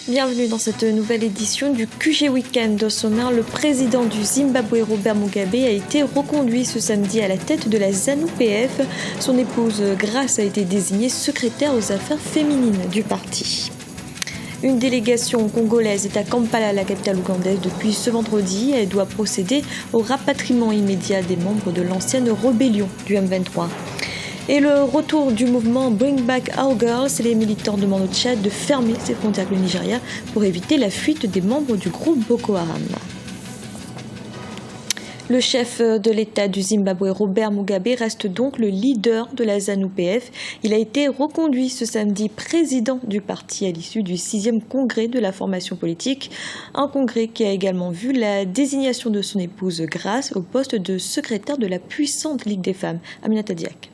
Bienvenue dans cette nouvelle édition du QG Weekend. Au sommaire, le président du Zimbabwe, Robert Mugabe, a été reconduit ce samedi à la tête de la ZANU-PF. Son épouse Grace a été désignée secrétaire aux affaires féminines du parti. Une délégation congolaise est à Kampala, la capitale ougandaise, depuis ce vendredi. Elle doit procéder au rapatriement immédiat des membres de l'ancienne rébellion du M23. Et le retour du mouvement Bring Back Our Girls, les militants demandent au Tchad de fermer ses frontières avec le Nigeria pour éviter la fuite des membres du groupe Boko Haram. Le chef de l'État du Zimbabwe, Robert Mugabe, reste donc le leader de la ZANU-PF. Il a été reconduit ce samedi président du parti à l'issue du 6e congrès de la formation politique. Un congrès qui a également vu la désignation de son épouse Grace au poste de secrétaire de la puissante Ligue des femmes. Aminata Diak.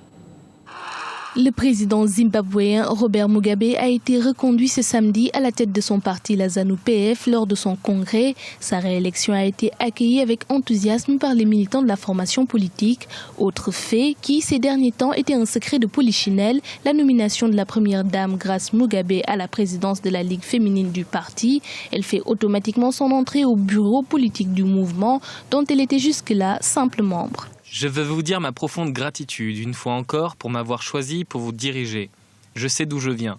Le président zimbabwéen Robert Mugabe a été reconduit ce samedi à la tête de son parti, la ZANU-PF, lors de son congrès. Sa réélection a été accueillie avec enthousiasme par les militants de la formation politique. Autre fait qui, ces derniers temps, était un secret de polichinelle, la nomination de la première dame Grace Mugabe à la présidence de la Ligue féminine du parti. Elle fait automatiquement son entrée au bureau politique du mouvement, dont elle était jusque-là simple membre. Je veux vous dire ma profonde gratitude, une fois encore, pour m'avoir choisi pour vous diriger. Je sais d'où je viens.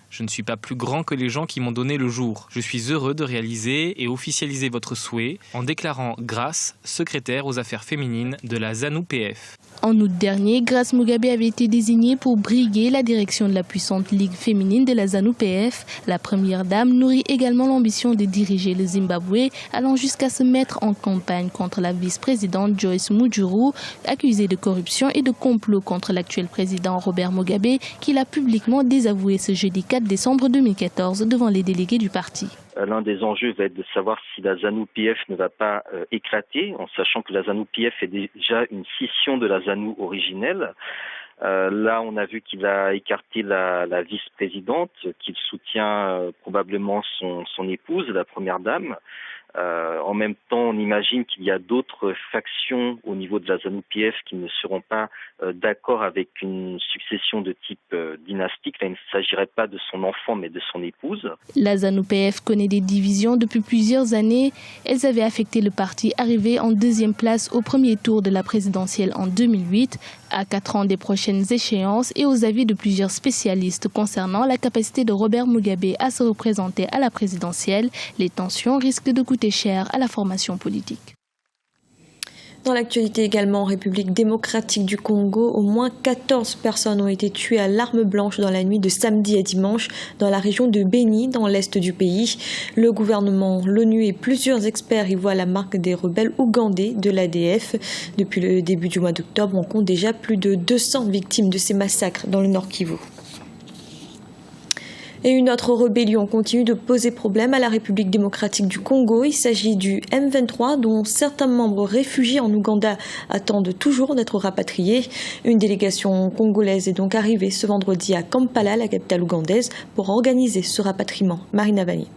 Je ne suis pas plus grand que les gens qui m'ont donné le jour. Je suis heureux de réaliser et officialiser votre souhait en déclarant Grace secrétaire aux affaires féminines de la ZANU-PF. En août dernier, Grace Mugabe avait été désignée pour briguer la direction de la puissante Ligue féminine de la ZANU-PF. La première dame nourrit également l'ambition de diriger le Zimbabwe, allant jusqu'à se mettre en campagne contre la vice-présidente Joyce Mujuru, accusée de corruption et de complot contre l'actuel président Robert Mugabe, qui l'a publiquement désavoué ce jeudi 4 décembre 2014 devant les délégués du parti. L'un des enjeux va être de savoir si la ZANU-PF ne va pas éclater, en sachant que la ZANU-PF est déjà une scission de la ZANU originelle. Là, on a vu qu'il a écarté la vice-présidente, qu'il soutient probablement son épouse, la première dame. En même temps, on imagine qu'il y a d'autres factions au niveau de la ZANU-PF qui ne seront pas d'accord avec une succession de type dynastique. Là, il ne s'agirait pas de son enfant, mais de son épouse. La ZANU-PF connaît des divisions depuis plusieurs années. Elles avaient affecté le parti, arrivé en deuxième place au premier tour de la présidentielle en 2008, à 4 ans des prochaines échéances et aux avis de plusieurs spécialistes concernant la capacité de Robert Mugabe à se représenter à la présidentielle. Les tensions risquent de coûter cher à la formation politique. Dans l'actualité également, en République démocratique du Congo, au moins 14 personnes ont été tuées à l'arme blanche dans la nuit de samedi à dimanche dans la région de Beni, dans l'est du pays. Le gouvernement, l'ONU et plusieurs experts y voient la marque des rebelles ougandais de l'ADF. Depuis le début du mois d'octobre, on compte déjà plus de 200 victimes de ces massacres dans le Nord Kivu. Et une autre rébellion continue de poser problème à la République démocratique du Congo. Il s'agit du M23 dont certains membres réfugiés en Ouganda attendent toujours d'être rapatriés. Une délégation congolaise est donc arrivée ce vendredi à Kampala, la capitale ougandaise, pour organiser ce rapatriement. Marina Vani.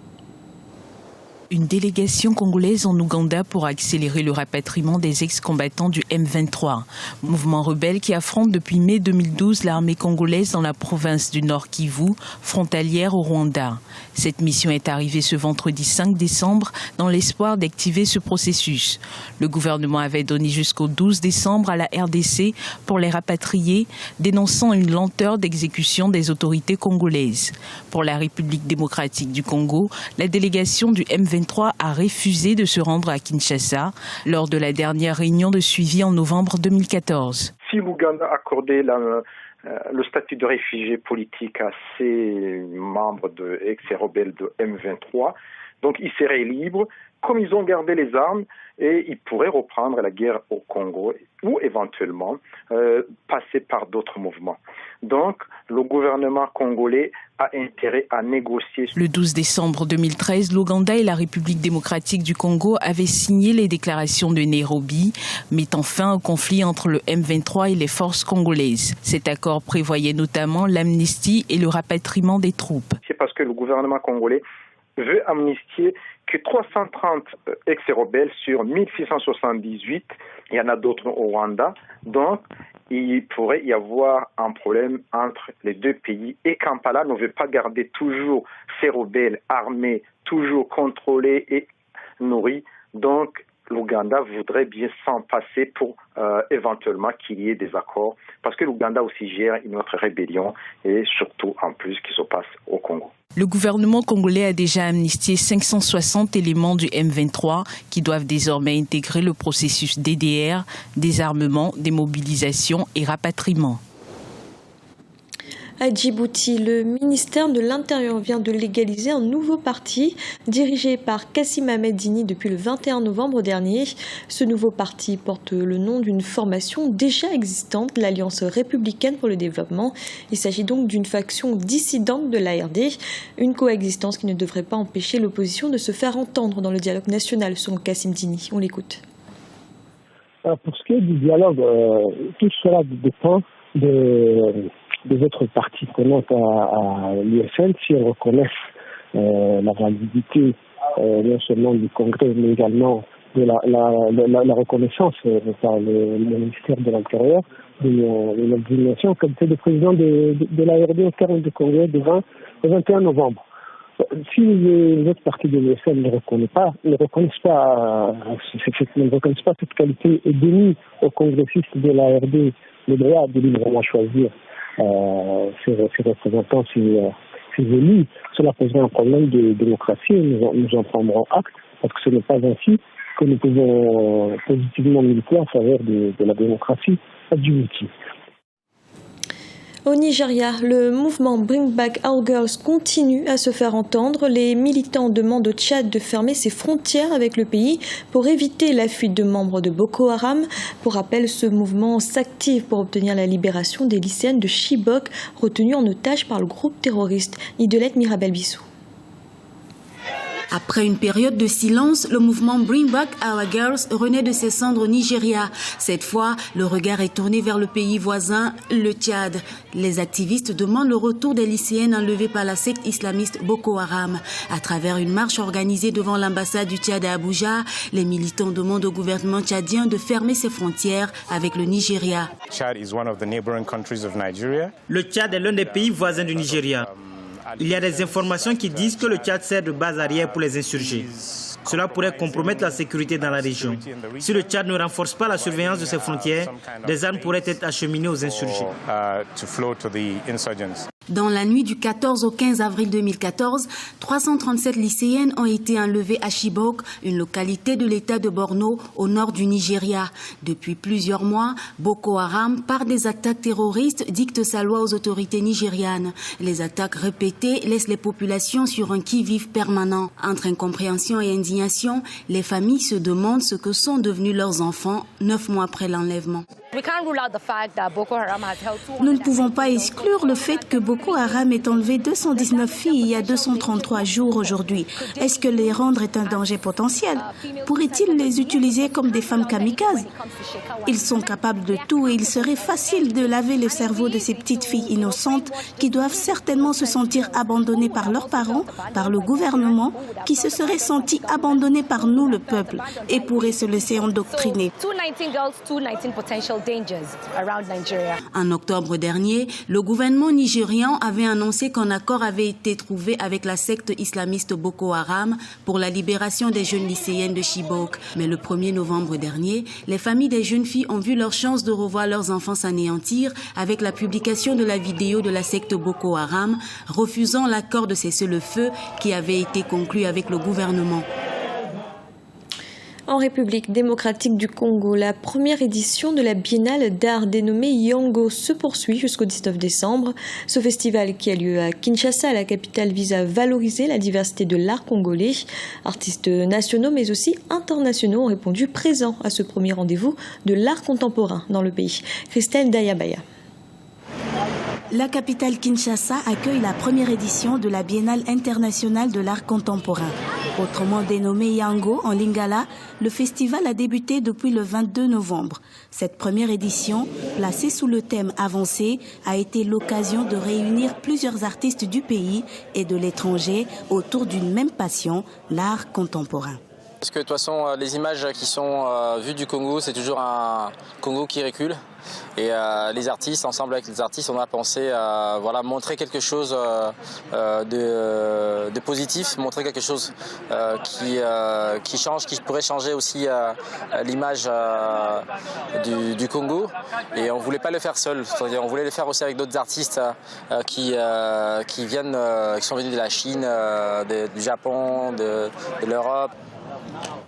Une délégation congolaise en Ouganda pour accélérer le rapatriement des ex-combattants du M23, mouvement rebelle qui affronte depuis mai 2012 l'armée congolaise dans la province du Nord Kivu, frontalière au Rwanda. Cette mission est arrivée ce vendredi 5 décembre dans l'espoir d'activer ce processus. Le gouvernement avait donné jusqu'au 12 décembre à la RDC pour les rapatrier, dénonçant une lenteur d'exécution des autorités congolaises. Pour la République démocratique du Congo, la délégation du M23 a refusé de se rendre à Kinshasa lors de la dernière réunion de suivi en novembre 2014. Si l'Ouganda accordait le statut de réfugié politique à ces membres ex-rebelles de M23, donc ils seraient libres, comme ils ont gardé les armes, et ils pourraient reprendre la guerre au Congo ou éventuellement passer par d'autres mouvements. Donc, le gouvernement congolais a intérêt à négocier. Le 12 décembre 2013, l'Ouganda et la République démocratique du Congo avaient signé les déclarations de Nairobi, mettant fin au conflit entre le M23 et les forces congolaises. Cet accord prévoyait notamment l'amnistie et le rapatriement des troupes. C'est parce que le gouvernement congolais veut amnistier que 330 ex-rebelles sur 1678. Il y en a d'autres au Rwanda. Donc, il pourrait y avoir un problème entre les deux pays. Et Kampala ne veut pas garder toujours ces rebelles armés, toujours contrôlés et nourris. Donc, l'Ouganda voudrait bien s'en passer pour éventuellement qu'il y ait des accords. Parce que l'Ouganda aussi gère une autre rébellion et surtout en plus qui se passe au Congo. Le gouvernement congolais a déjà amnistié 560 éléments du M23 qui doivent désormais intégrer le processus DDR, désarmement, démobilisation et rapatriement. À Djibouti, le ministère de l'Intérieur vient de légaliser un nouveau parti dirigé par Kassim Ahmed Dini depuis le 21 novembre dernier. Ce nouveau parti porte le nom d'une formation déjà existante, l'Alliance républicaine pour le développement. Il s'agit donc d'une faction dissidente de l'ARD, une coexistence qui ne devrait pas empêcher l'opposition de se faire entendre dans le dialogue national, selon Kassim Dini. On l'écoute. Pour ce qui est du dialogue, tout cela dépend des autres parties prenantes à l'USN, si elles reconnaissent la validité non seulement du Congrès, mais également de la reconnaissance par le ministère de l'Intérieur de notre désignation en qualité de président de l'ARD au terme du Congrès le 21 novembre. Si les autres parties de l'USN ne reconnaissent pas cette qualité et dénient aux congressistes de l'ARD le droit de librement choisir ses représentants, ses élus, cela poserait un problème de démocratie et nous en prendrons acte parce que ce n'est pas ainsi que nous pouvons positivement militer en faveur de la démocratie à Djibouti. Au Nigeria, le mouvement Bring Back Our Girls continue à se faire entendre. Les militants demandent au Tchad de fermer ses frontières avec le pays pour éviter la fuite de membres de Boko Haram. Pour rappel, ce mouvement s'active pour obtenir la libération des lycéennes de Chibok retenues en otage par le groupe terroriste. Idelette Mirabel Bissou. Après une période de silence, le mouvement Bring Back Our Girls renaît de ses cendres au Nigeria. Cette fois, le regard est tourné vers le pays voisin, le Tchad. Les activistes demandent le retour des lycéennes enlevées par la secte islamiste Boko Haram. À travers une marche organisée devant l'ambassade du Tchad à Abuja, les militants demandent au gouvernement tchadien de fermer ses frontières avec le Nigeria. Le Tchad est l'un des pays voisins du Nigeria. Il y a des informations qui disent que le Tchad sert de base arrière pour les insurgés. Cela pourrait compromettre la sécurité dans la région. Si le Tchad ne renforce pas la surveillance de ses frontières, des armes pourraient être acheminées aux insurgés. Dans la nuit du 14 au 15 avril 2014, 337 lycéennes ont été enlevées à Chibok, une localité de l'État de Borno, au nord du Nigeria. Depuis plusieurs mois, Boko Haram, par des attaques terroristes, dicte sa loi aux autorités nigérianes. Les attaques répétées laissent les populations sur un qui-vive permanent. Entre incompréhension et indignation, les familles se demandent ce que sont devenus leurs enfants 9 mois après l'enlèvement. Nous ne pouvons pas exclure le fait que Boko Haram ait enlevé 219 filles il y a 233 jours aujourd'hui. Est-ce que les rendre est un danger potentiel? Pourrait-il les utiliser comme des femmes kamikazes? Ils sont capables de tout et il serait facile de laver le cerveau de ces petites filles innocentes qui doivent certainement se sentir abandonnées par leurs parents, par le gouvernement, qui se seraient sentis abandonnés par nous, le peuple, et pourraient se laisser endoctriner. En octobre dernier, le gouvernement nigérian avait annoncé qu'un accord avait été trouvé avec la secte islamiste Boko Haram pour la libération des jeunes lycéennes de Chibok. Mais le 1er novembre dernier, les familles des jeunes filles ont vu leur chance de revoir leurs enfants s'anéantir avec la publication de la vidéo de la secte Boko Haram, refusant l'accord de cessez-le-feu qui avait été conclu avec le gouvernement. En République démocratique du Congo, la première édition de la Biennale d'art dénommée Yango se poursuit jusqu'au 19 décembre. Ce festival qui a lieu à Kinshasa, la capitale, vise à valoriser la diversité de l'art congolais. Artistes nationaux mais aussi internationaux ont répondu présents à ce premier rendez-vous de l'art contemporain dans le pays. Christelle Dayabaya. La capitale Kinshasa accueille la première édition de la Biennale internationale de l'art contemporain. Autrement dénommé Yango en lingala, le festival a débuté depuis le 22 novembre. Cette première édition, placée sous le thème avancé, a été l'occasion de réunir plusieurs artistes du pays et de l'étranger autour d'une même passion, l'art contemporain. Parce que de toute façon, les images qui sont vues du Congo, c'est toujours un Congo qui recule. Et les artistes, ensemble avec les artistes, on a pensé à montrer quelque chose de positif, montrer quelque chose qui change, qui pourrait changer aussi l'image du Congo. Et on ne voulait pas le faire seul, c'est-à-dire on voulait le faire aussi avec d'autres artistes qui sont venus de la Chine, du Japon, de l'Europe.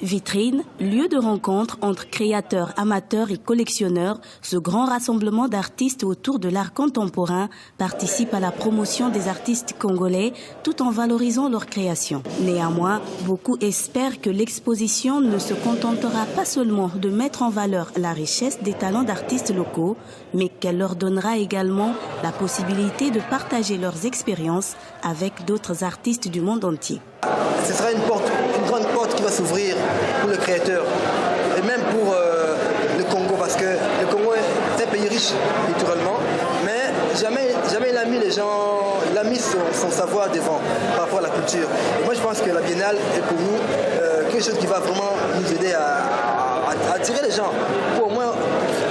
Vitrine, lieu de rencontre entre créateurs, amateurs et collectionneurs, ce grand rassemblement d'artistes autour de l'art contemporain participe à la promotion des artistes congolais tout en valorisant leur création. Néanmoins, beaucoup espèrent que l'exposition ne se contentera pas seulement de mettre en valeur la richesse des talents d'artistes locaux, mais qu'elle leur donnera également la possibilité de partager leurs expériences avec d'autres artistes du monde entier. Ce sera une grande porte qui va s'ouvrir pour le créateur et même pour le Congo, parce que le Congo est un pays riche culturellement, mais jamais il a mis son savoir devant par rapport à la culture. Et moi je pense que la Biennale est pour nous quelque chose qui va vraiment nous aider à attirer les gens, pour au moins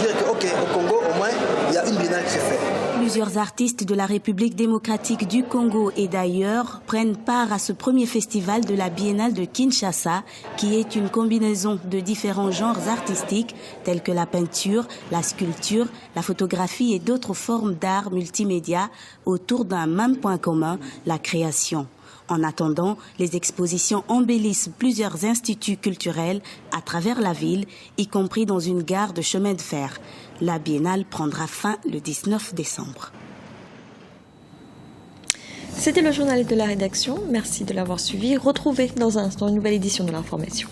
dire que ok, au Congo au moins il y a une Biennale qui se fait. Plusieurs artistes de la République démocratique du Congo et d'ailleurs prennent part à ce premier festival de la Biennale de Kinshasa, qui est une combinaison de différents genres artistiques tels que la peinture, la sculpture, la photographie et d'autres formes d'art multimédia autour d'un même point commun, la création. En attendant, les expositions embellissent plusieurs instituts culturels à travers la ville, y compris dans une gare de chemin de fer. La Biennale prendra fin le 19 décembre. C'était le journal de la rédaction. Merci de l'avoir suivi. Retrouvez dans un instant une nouvelle édition de l'information.